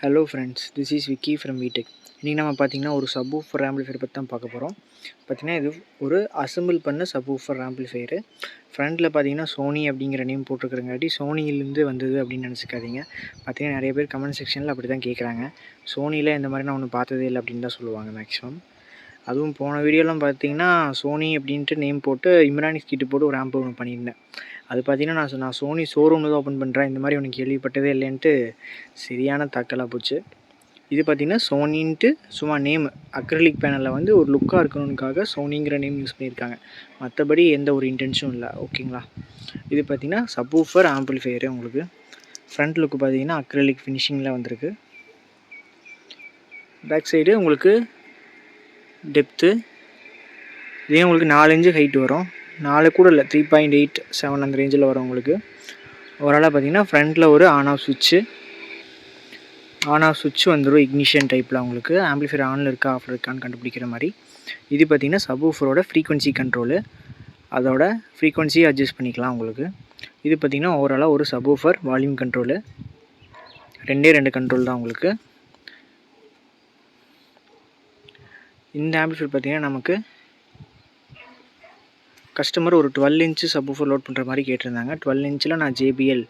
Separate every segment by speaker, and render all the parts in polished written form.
Speaker 1: Hello friends, this is Vicky from Vitech. இன்றைக்கி நம்ம பார்த்திங்கன்னா ஒரு சப்வூஃபர் ஆம்பிளிஃபையர் பற்றி தான் பார்க்க போகிறோம். பார்த்திங்கன்னா இது ஒரு அசம்பிள் பண்ண சப்வூஃபர் ஆம்பிளிஃபையரு. ஃப்ரண்ட்டில் பார்த்திங்கன்னா சோனி அப்படிங்கிற நேம் போட்டிருக்கிறங்காட்டி சோனியிலேருந்து வந்தது அப்படின்னு நினச்சிக்காதீங்க. பார்த்திங்கன்னா நிறைய பேர் கமெண்ட் செக்ஷனில் அப்படி தான் கேட்குறாங்க. சோனியில் இந்த மாதிரி நான் ஒன்று பார்த்ததே இல்லை அப்படின்னு தான் சொல்லுவாங்க மேக்ஸிமம். அதுவும் போன வீடியோலாம் பார்த்திங்கன்னா சோனி அப்படின்ட்டு நேம் போட்டு இம்ரானிஸ் கிட்ட போட்டு ஒரு ஆம்பு ஒன்று பண்ணியிருந்தேன். அது பார்த்திங்கன்னா நான் சோனி ஷோரூமில் தான் ஓப்பன் பண்ணுறேன், இந்த மாதிரி ஒன்று கேள்விப்பட்டதே இல்லைன்ட்டு சரியான தாக்கலாக போச்சு. இது பார்த்திங்கன்னா சோனின்ட்டு சும்மா நேம் அக்ரிலிக் பேனலில் வந்து ஒரு லுக்காக இருக்கணுக்காக சோனிங்கிற நேம் யூஸ் பண்ணியிருக்காங்க. மற்றபடி எந்த ஒரு இன்டென்ஷனும் இல்லை. ஓகேங்களா? இது பார்த்திங்கன்னா சப்வூஃபர் ஆம்பிளிஃபையரு. உங்களுக்கு ஃப்ரண்ட் லுக்கு பார்த்திங்கன்னா அக்ரிலிக் ஃபினிஷிங்கில் வந்திருக்கு. பேக் சைடு உங்களுக்கு டெப்த்து இதே உங்களுக்கு 4 இன்ச்சு ஹைட் வரும். 4 கூட இல்லை, 3.8 7 அந்த ரேஞ்சில் வரும் உங்களுக்கு. ஓவராலாக பார்த்தீங்கன்னா ஃப்ரண்ட்டில் ஒரு ஆன் ஆஃப் சுவிட்ச் வந்துடும் இக்னிஷன் டைப்பில். உங்களுக்கு ஆம்பிளிஃபையர் ஆனில் இருக்கா ஆஃப் இருக்கான்னு கண்டுபிடிக்கிற மாதிரி. இது பார்த்திங்கன்னா சப்வூஃபரோட ஃப்ரீக்வன்சி கண்ட்ரோலு, அதோட ஃப்ரீக்வன்சியை அட்ஜஸ்ட் பண்ணிக்கலாம் உங்களுக்கு. இது பார்த்திங்கன்னா ஓவராலாக ஒரு சப்வூஃபர் வால்யூம் கண்ட்ரோலு. 2 கண்ட்ரோல் தான் உங்களுக்கு. இந்த ஆம்பிளிஃபையர் பார்த்திங்கன்னா நமக்கு கஸ்டமர் ஒரு 12 இன்ச்சு சப்வூஃபர் லோட் பண்ணுற மாதிரி கேட்டிருந்தாங்க. 12 இன்ச்சில் நான் JBL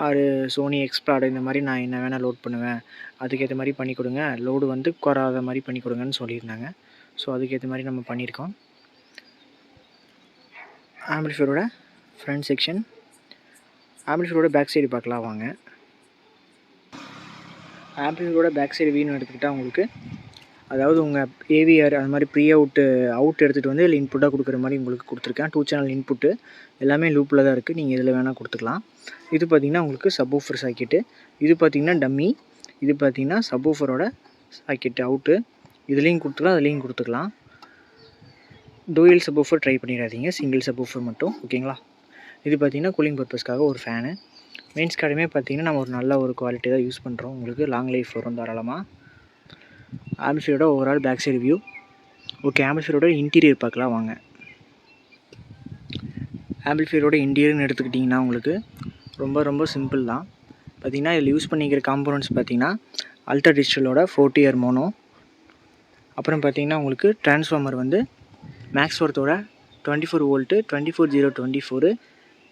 Speaker 1: ஆர் சோனி எக்ஸ்ப்ளாட் இந்த மாதிரி நான் என்ன வேணால் லோட் பண்ணுவேன், அதுக்கேற்ற மாதிரி பண்ணி கொடுங்க, லோடு வந்து குறாத மாதிரி பண்ணி கொடுங்கன்னு சொல்லியிருந்தாங்க. ஸோ அதுக்கேற்ற மாதிரி நம்ம பண்ணியிருக்கோம். ஆம்பிளிஃபையரோட ஃப்ரண்ட் செக்ஷன், ஆம்பிளிஃபையரோட பேக் சைடு பார்க்கலாம் வாங்க. ஆம்பிளிஃபையரோட பேக் சைடு வீணு எடுத்துக்கிட்டால் உங்களுக்கு அதாவது உங்கள் ஏவிஆர் அது மாதிரி ப்ரீ அவுட் எடுத்துகிட்டு வந்து இதில் இன்புட்டாக கொடுக்குற மாதிரி உங்களுக்கு கொடுத்துருக்கேன். 2 சேனல் இன்புட்டு எல்லாமே லூப்பில் தான் இருக்குது. நீங்கள் இதில் வேணால் கொடுத்துக்கலாம். இது பார்த்திங்கன்னா உங்களுக்கு சப்வூஃபர் சாக்கெட்டு. இது பார்த்திங்கன்னா டம்மி. இது பார்த்திங்கன்னா சப்வூஃபரோட சாக்கெட்டு அவுட்டு. இதுலேயும் கொடுத்துக்கலாம், அதுலேயும் கொடுத்துக்கலாம். டூயல் சப்வூஃபர் ட்ரை பண்ணிடாதீங்க, சிங்கிள் சப்வூஃபர் மட்டும். ஓகேங்களா? இது பார்த்திங்கன்னா கூலிங் பர்பஸ்க்காக ஒரு ஃபேனு. மெயின்ஸ் கார்டுமே பார்த்திங்கன்னா நம்ம ஒரு நல்ல ஒரு குவாலிட்டி தான் யூஸ் பண்ணுறோம். உங்களுக்கு லாங் லைஃப் வரும் தாராளமாக. ஆம்பிளிஃபையரோட overall back side view. Okay, ஆம்பிளிஃபையரோட இன்டீரியர் பார்க்கலாம் வாங்க. ஆம்பிளிஃபையரோட இன்டீரியர்னு எடுத்துக்கிட்டிங்கன்னா உங்களுக்கு ரொம்ப சிம்பிள் தான். பார்த்திங்கன்னா இதில் யூஸ் பண்ணிக்கிற காம்போனன்ட்ஸ் பார்த்திங்கன்னா அல்ட்ரா டிஜிட்டலோட 40R மோனோ. அப்புறம் பார்த்திங்கன்னா உங்களுக்கு டிரான்ஸ்ஃபார்மர் வந்து மேக்ஸ்வொர்த்தோட 24 வோல்ட்டு 24024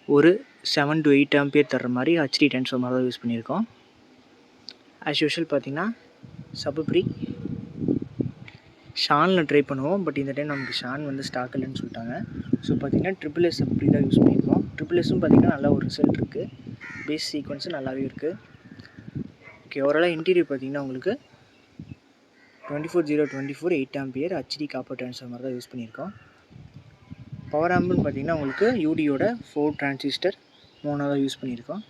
Speaker 1: ஒரு 7 to 8 ஆம்பியர் தர்ற மாதிரி HD டிரான்ஸ்ஃபார்மர் தான் யூஸ் பண்ணியிருக்கோம். ஆஸ் யூஷுவல் பார்த்திங்கன்னா சப்ப்ரி ஷானில் ட்ரை பண்ணுவோம். பட் இந்த டைம் நமக்கு ஷான் வந்து ஸ்டாக் இல்லைன்னு சொல்லிட்டாங்க. ஸோ பார்த்திங்கன்னா SSS அப்படி தான் யூஸ் பண்ணியிருக்கோம். SSSம் பார்த்திங்கன்னா நல்ல ஒரு ரிசல்ட் இருக்குது. பேஸ் சீக்வன்ஸும் நல்லாவே இருக்குது. ஓகே, ஓவராலாக இன்டீரியர் பார்த்திங்கன்னா உங்களுக்கு 24024 8 ஆம்பியர் HD காப்பர் டிரான்ஸ்ஃபார்மர் தான் யூஸ் பண்ணியிருக்கோம். பவர் ஆம்புன்னு பார்த்திங்கன்னா உங்களுக்கு UDயோட 4 டிரான்சிஸ்டர் மோனோ தான் யூஸ் பண்ணியிருக்கோம்.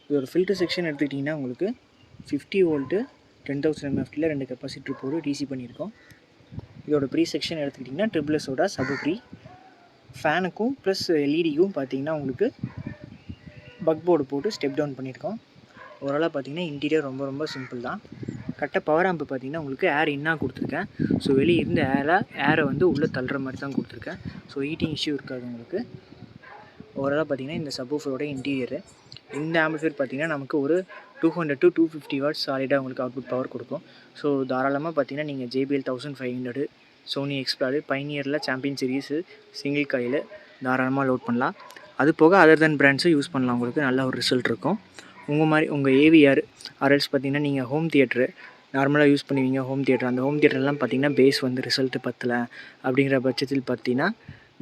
Speaker 1: இது ஒரு ஃபில்டர் செக்ஷன் எடுத்துக்கிட்டிங்கன்னா உங்களுக்கு 50 வோல்ட்டு 10,000 mFTயில் 2 கெப்பாசிட்டர் போட்டு DC பண்ணியிருக்கோம். இதோட ப்ரீ செக்ஷன் எடுத்துக்கிட்டிங்கன்னா SSSோட சப்ப்ரி ஃபேனுக்கும் ப்ளஸ் எல்இடிக்கும் பார்த்திங்கன்னா உங்களுக்கு பக் போர்டு போட்டு ஸ்டெப் டவுன் பண்ணியிருக்கோம். ஓவராலாக பார்த்திங்கன்னா இன்டீரியர் ரொம்ப சிம்பிள் தான். கரெக்டாக பவர் ஆம்பு பார்த்திங்கன்னா உங்களுக்கு ஏர் இன்னாக கொடுத்துருக்கேன். ஸோ வெளியே இருந்த ஏரை வந்து உள்ளே தள்ளுற மாதிரி தான் கொடுத்துருக்கேன். ஸோ ஹீட்டிங் இஷ்யூ இருக்காது உங்களுக்கு. ஓவராலாக பார்த்திங்கன்னா இந்த சப்வூஃபரோட இன்டீரியரு. இந்த ஆம்பிளிஃபையர் பார்த்திங்கன்னா நமக்கு ஒரு 200 to 250 வாட்ஸ் சாலிடாக உங்களுக்கு அவுட்புட் பவர் கொடுக்கும். ஸோ தாராளமாக பார்த்திங்கன்னா நீங்கள் JBL 1500 சோனி எக்ஸ்ப்ளாடு பைனியரில் சாம்பியன் சீரிஸு சிங்கிள் காயில் தாராளமாக லோட் பண்ணலாம். அது போக அதர் தென் பிராண்ட்ஸும் யூஸ் பண்ணலாம். உங்களுக்கு நல்ல ஒரு ரிசல்ட் இருக்கும். உங்கள் ஏவிஆர் ஆர்எல்ஸ் பார்த்திங்கன்னா நீங்கள் ஹோம் தியேட்டரு நார்மலாக யூஸ் பண்ணுவீங்க. ஹோம் தியேட்டர் அந்த ஹோம் தியேட்டர்லாம் பார்த்திங்கன்னா பேஸ் வந்து ரிசல்ட்டு பத்தலை அப்படிங்கிற பட்சத்தில் பார்த்திங்கன்னா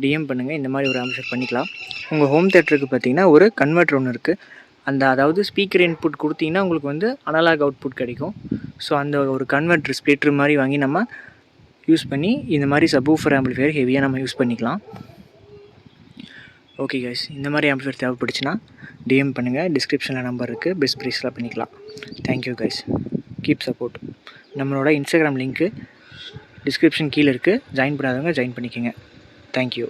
Speaker 1: டிஎம் பண்ணுங்கள். இந்த மாதிரி ஒரு ஆம்பிளிஃபையர் பண்ணிக்கலாம். உங்கள் ஹோம் தியேட்டருக்கு பார்த்திங்கன்னா ஒரு கன்வெர்ட்டர் ஒன்று இருக்குது. அதாவது ஸ்பீக்கர் இன்புட் கொடுத்தீங்கன்னா உங்களுக்கு வந்து அனலாக் அவுட்புட் கிடைக்கும். ஸோ அந்த ஒரு கன்வெர்ட்டர் ஸ்ப்ளிட்டர் மாதிரி வாங்கி நம்ம யூஸ் பண்ணி இந்த மாதிரி சப்வூஃபர் ஆம்பிளிஃபையர் ஹெவியாக நம்ம யூஸ் பண்ணிக்கலாம். ஓகே கைஸ், இந்த மாதிரி ஆம்பிளிஃபையர் தேவைப்படுச்சுன்னா டிஎம் பண்ணுங்கள். டிஸ்கிரிப்ஷனில் நம்பர் இருக்குது, பெஸ்ட் ப்ரைஸில் பண்ணிக்கலாம். Thank you guys, keep support. நம்மளோட இன்ஸ்டாகிராம் லிங்க்கு டிஸ்கிரிப்ஷன் கீழே இருக்குது. ஜாயின் பண்ணாதவங்க ஜாயின் பண்ணிக்கோங்க. தேங்க்யூ.